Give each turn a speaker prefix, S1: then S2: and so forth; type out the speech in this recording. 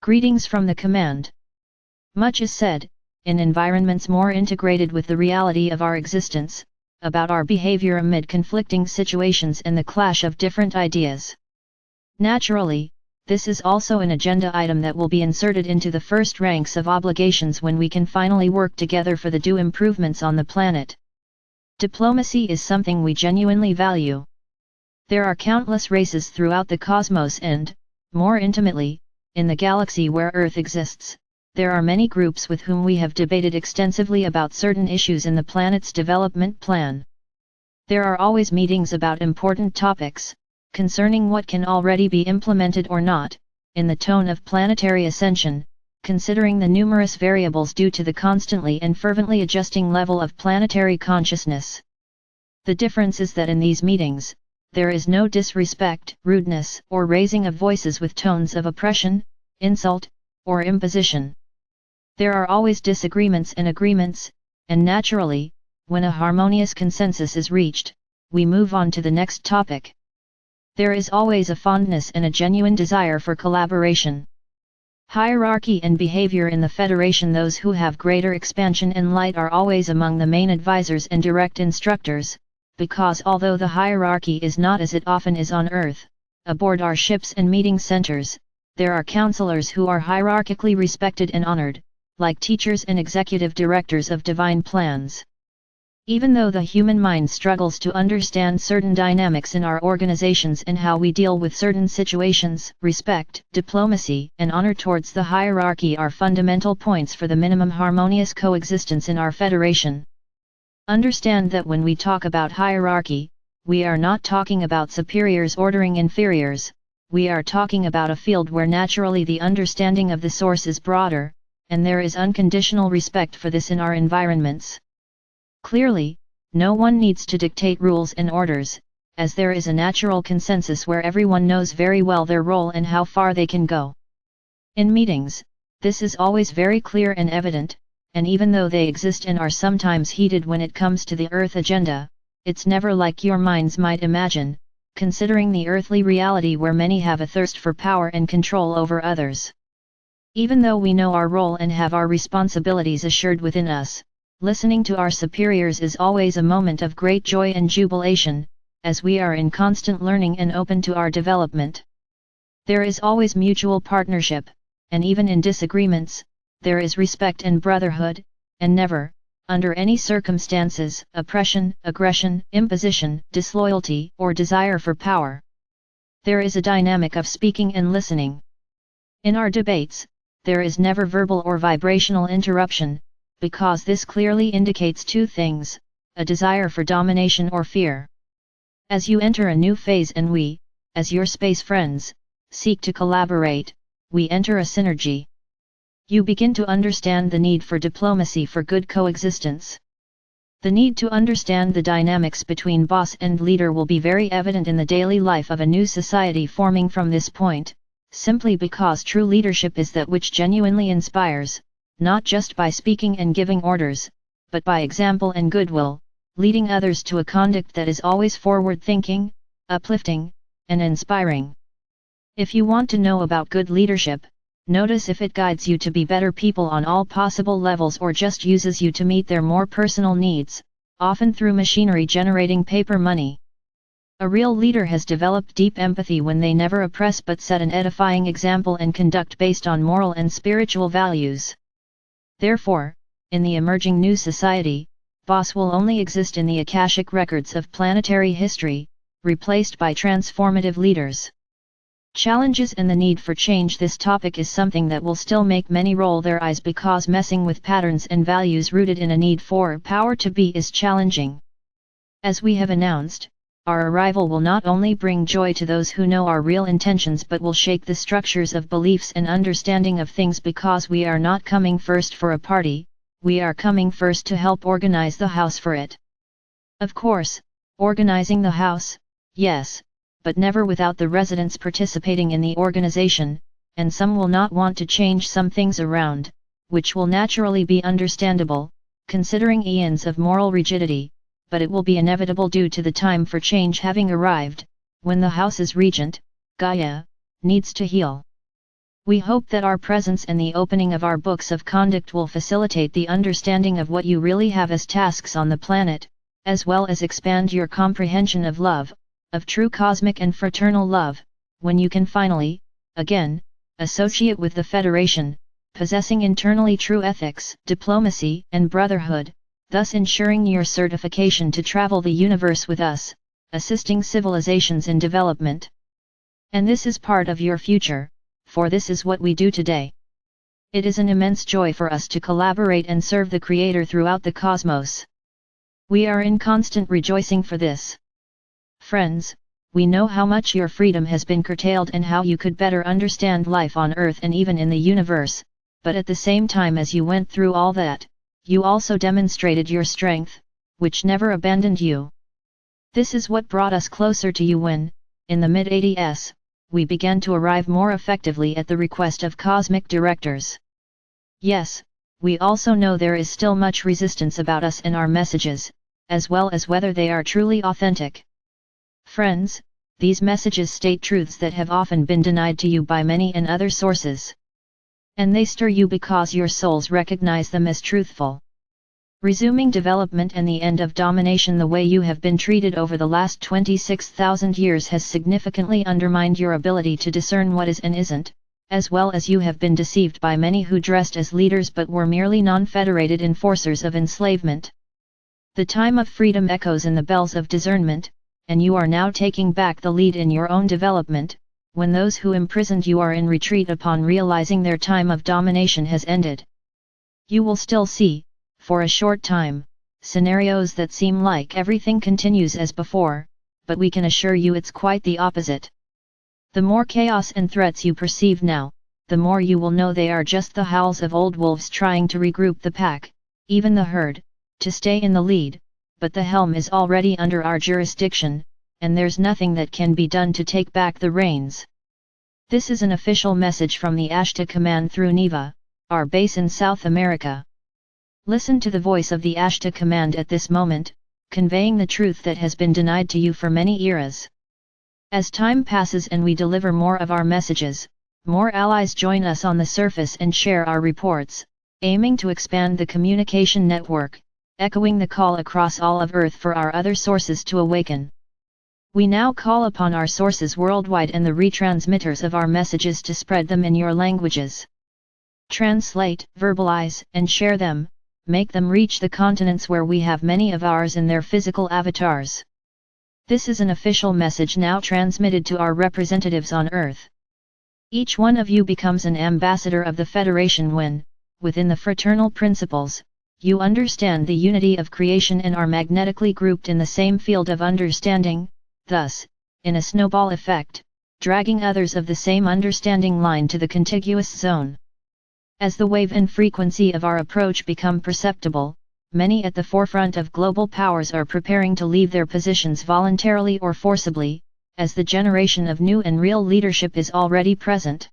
S1: Greetings from the command. Much is said, in environments more integrated with the reality of our existence, about our behavior amid conflicting situations and the clash of different ideas. Naturally, this is also an agenda item that will be inserted into the first ranks of obligations when we can finally work together for the due improvements on the planet. Diplomacy is something we genuinely value. There are countless races throughout the cosmos and, more intimately, in the galaxy where Earth exists, there are many groups with whom we have debated extensively about certain issues in the planet's development plan. There are always meetings about important topics, concerning what can already be implemented or not, in the tone of planetary ascension, considering the numerous variables due to the constantly and fervently adjusting level of planetary consciousness. The difference is that in these meetings, there is no disrespect, rudeness, or raising of voices with tones of oppression, insult, or imposition. There are always disagreements and agreements, and naturally, when a harmonious consensus is reached, we move on to the next topic. There is always a fondness and a genuine desire for collaboration. Hierarchy and behavior in the Federation. Those who have greater expansion and light are always among the main advisors and direct instructors, because although the hierarchy is not as it often is on Earth, aboard our ships and meeting centers, there are counselors who are hierarchically respected and honored, like teachers and executive directors of divine plans. Even though the human mind struggles to understand certain dynamics in our organizations and how we deal with certain situations, respect, diplomacy, and honor towards the hierarchy are fundamental points for the minimum harmonious coexistence in our Federation. Understand that when we talk about hierarchy, we are not talking about superiors ordering inferiors, we are talking about a field where naturally the understanding of the source is broader, and there is unconditional respect for this in our environments. Clearly, no one needs to dictate rules and orders, as there is a natural consensus where everyone knows very well their role and how far they can go. In meetings, this is always very clear and evident, and even though they exist and are sometimes heated when it comes to the Earth agenda, it's never like your minds might imagine, considering the earthly reality where many have a thirst for power and control over others. Even though we know our role and have our responsibilities assured within us, listening to our superiors is always a moment of great joy and jubilation, as we are in constant learning and open to our development. There is always mutual partnership, and even in disagreements, there is respect and brotherhood, and never, under any circumstances, oppression, aggression, imposition, disloyalty, or desire for power. There is a dynamic of speaking and listening. In our debates, there is never verbal or vibrational interruption, because this clearly indicates two things: a desire for domination or fear. As you enter a new phase and we, as your space friends, seek to collaborate, we enter a synergy. You begin to understand the need for diplomacy for good coexistence. The need to understand the dynamics between boss and leader will be very evident in the daily life of a new society forming from this point, simply because true leadership is that which genuinely inspires, not just by speaking and giving orders, but by example and goodwill, leading others to a conduct that is always forward-thinking, uplifting, and inspiring. If you want to know about good leadership, notice if it guides you to be better people on all possible levels or just uses you to meet their more personal needs, often through machinery generating paper money. A real leader has developed deep empathy when they never oppress but set an edifying example and conduct based on moral and spiritual values. Therefore, in the emerging new society, boss will only exist in the Akashic records of planetary history, replaced by transformative leaders. Challenges and the need for change. This topic is something that will still make many roll their eyes because messing with patterns and values rooted in a need for power to be is challenging. As we have announced, our arrival will not only bring joy to those who know our real intentions but will shake the structures of beliefs and understanding of things, because we are not coming first for a party, we are coming first to help organize the house for it. Of course, organizing the house, yes, but never without the residents participating in the organization, and some will not want to change some things around, which will naturally be understandable, considering eons of moral rigidity, but it will be inevitable due to the time for change having arrived, when the house's regent, Gaia, needs to heal. We hope that our presence and the opening of our books of conduct will facilitate the understanding of what you really have as tasks on the planet, as well as expand your comprehension of love, of true cosmic and fraternal love, when you can finally, again, associate with the Federation, possessing internally true ethics, diplomacy, and brotherhood, thus ensuring your certification to travel the universe with us, assisting civilizations in development. And this is part of your future, for this is what we do today. It is an immense joy for us to collaborate and serve the Creator throughout the cosmos. We are in constant rejoicing for this. Friends, we know how much your freedom has been curtailed and how you could better understand life on Earth and even in the universe, but at the same time as you went through all that, you also demonstrated your strength, which never abandoned you. This is what brought us closer to you when, in the mid-80s, we began to arrive more effectively at the request of cosmic directors. Yes, we also know there is still much resistance about us and our messages, as well as whether they are truly authentic. Friends, these messages state truths that have often been denied to you by many and other sources. And they stir you because your souls recognize them as truthful. Resuming development and the end of domination the way you have been treated over the last 26,000 years has significantly undermined your ability to discern what is and isn't, as well as you have been deceived by many who dressed as leaders but were merely non-federated enforcers of enslavement. The time of freedom echoes in the bells of discernment, and you are now taking back the lead in your own development, when those who imprisoned you are in retreat upon realizing their time of domination has ended. You will still see, for a short time, scenarios that seem like everything continues as before, but we can assure you it's quite the opposite. The more chaos and threats you perceive now, the more you will know they are just the howls of old wolves trying to regroup the pack, even the herd, to stay in the lead, but the helm is already under our jurisdiction, and there's nothing that can be done to take back the reins. This is an official message from the Ashtar Command through Neva, our base in South America. Listen to the voice of the Ashtar Command at this moment, conveying the truth that has been denied to you for many eras. As time passes and we deliver more of our messages, more allies join us on the surface and share our reports, aiming to expand the communication network, echoing the call across all of Earth for our other sources to awaken. We now call upon our sources worldwide and the retransmitters of our messages to spread them in your languages. Translate, verbalize, and share them, make them reach the continents where we have many of ours in their physical avatars. This is an official message now transmitted to our representatives on Earth. Each one of you becomes an ambassador of the Federation when, within the fraternal principles, you understand the unity of creation and are magnetically grouped in the same field of understanding, thus, in a snowball effect, dragging others of the same understanding line to the contiguous zone. As the wave and frequency of our approach become perceptible, many at the forefront of global powers are preparing to leave their positions voluntarily or forcibly, as the generation of new and real leadership is already present.